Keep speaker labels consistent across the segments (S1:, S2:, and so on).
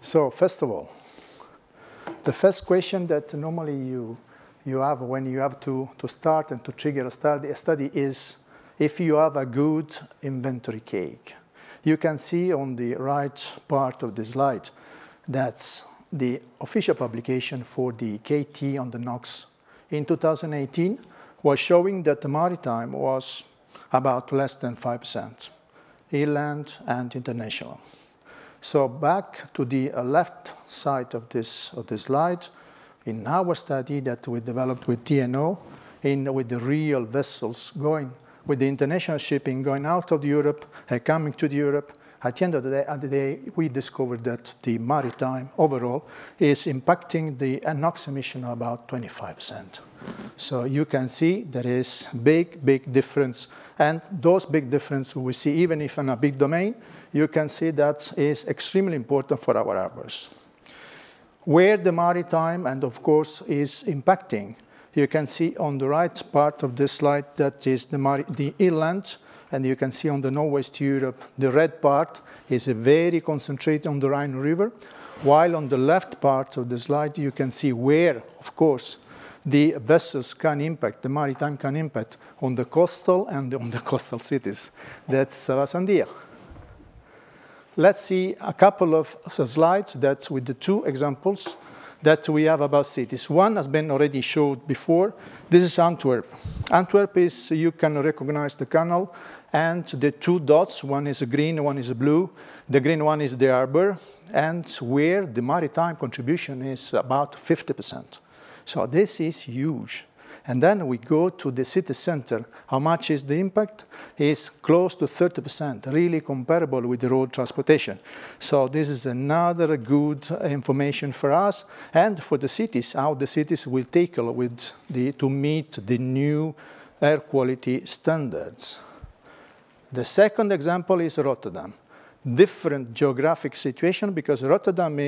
S1: So first of all, the first question that normally you have when you have to start and to trigger a study is if you have a good inventory cake. You can see on the right part of the slide that's the official publication for the KT on the NOx in 2018 was showing that the maritime was about less than 5%, inland and international. So back to the left side of this slide, in our study that we developed with TNO, with the real vessels going, with the international shipping going out of Europe and coming to Europe, at the end of the day, we discovered that the maritime overall is impacting the NOx emission about 25%. So you can see there is big difference. And those big differences we see even if in a big domain, you can see that is extremely important for our harbors. Where the maritime, and of course, is impacting, you can see on the right part of this slide that is the inland, and you can see on the Northwest Europe, the red part is very concentrated on the Rhine River, while on the left part of the slide, you can see where, of course, the vessels can impact, the maritime can impact on the coastal and on the coastal cities. That's Sandia. Let's see a couple of slides that's with the two examples that we have about cities. One has been already showed before. This is Antwerp. Antwerp is, you can recognize the canal, and the two dots, one is a green, one is a blue. The green one is the harbor, and where the maritime contribution is about 50%. So this is huge. And then we go to the city center. How much is the impact? It's close to 30%, really comparable with the road transportation. So this is another good information for us and for the cities, how the cities will tackle with to meet the new air quality standards. The second example is Rotterdam. Different geographic situation because Rotterdam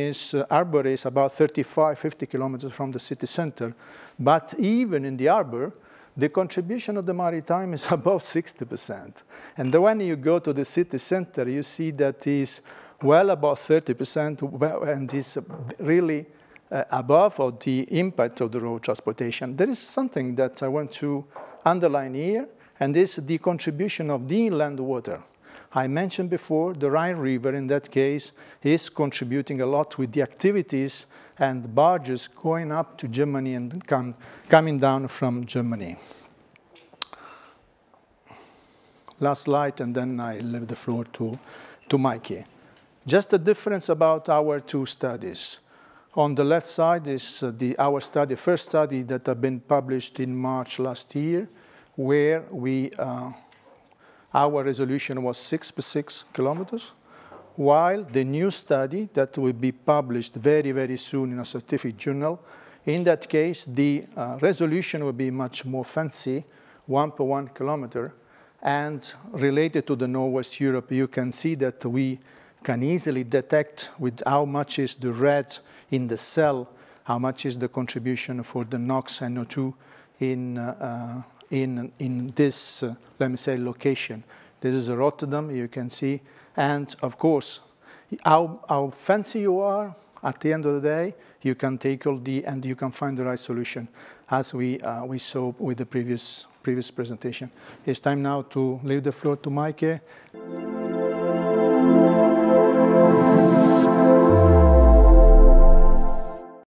S1: harbor is about 50 kilometers from the city center. But even in the harbor, the contribution of the maritime is above 60%. And when you go to the city center, you see that is well above 30% and is really above of the impact of the road transportation. There is something that I want to underline here, and this is the contribution of the inland water. I mentioned before, the Rhine River, in that case, is contributing a lot with the activities and barges going up to Germany and coming down from Germany. Last slide, and then I leave the floor to Mikey. Just a difference about our two studies. On the left side is our study, first study that had been published in March last year, where our resolution was 6 per 6 kilometers, while the new study that will be published very soon in a scientific journal, in that case, the resolution will be much more fancy, 1 per 1 kilometer, and related to the Northwest Europe, you can see that we can easily detect with how much is the red in the cell, how much is the contribution for the NOx and NO2 in this, let me say, location. This is Rotterdam, you can see. And of course, how fancy you are, at the end of the day, you can tackle and you can find the right solution, as we saw with the previous presentation. It's time now to leave the floor to Mike.